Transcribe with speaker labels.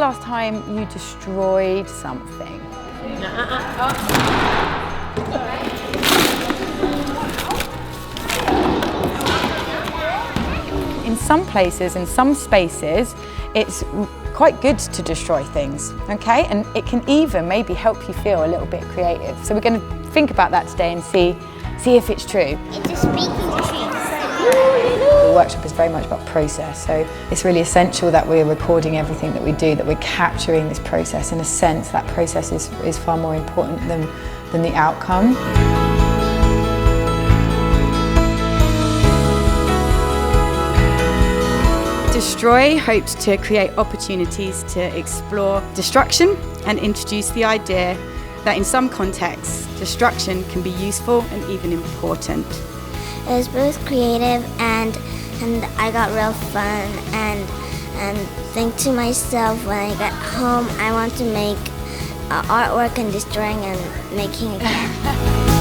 Speaker 1: last time you destroyed something? In some places, in some spaces, it's quite good to destroy things, okay? And it can even maybe help you feel a little bit creative. So we're going to think about that today and see if it's true.
Speaker 2: It's a speaking machine.
Speaker 1: The workshop is very much about process, so it's really essential that we're recording everything that we do, that we're capturing this process. In a sense, that process is far more important than the outcome. Destroy hoped to create opportunities to explore destruction and introduce the idea that in some contexts, destruction can be useful and even important.
Speaker 2: It was both creative and I got real fun and think to myself when I get home I want to make artwork and destroying and making again.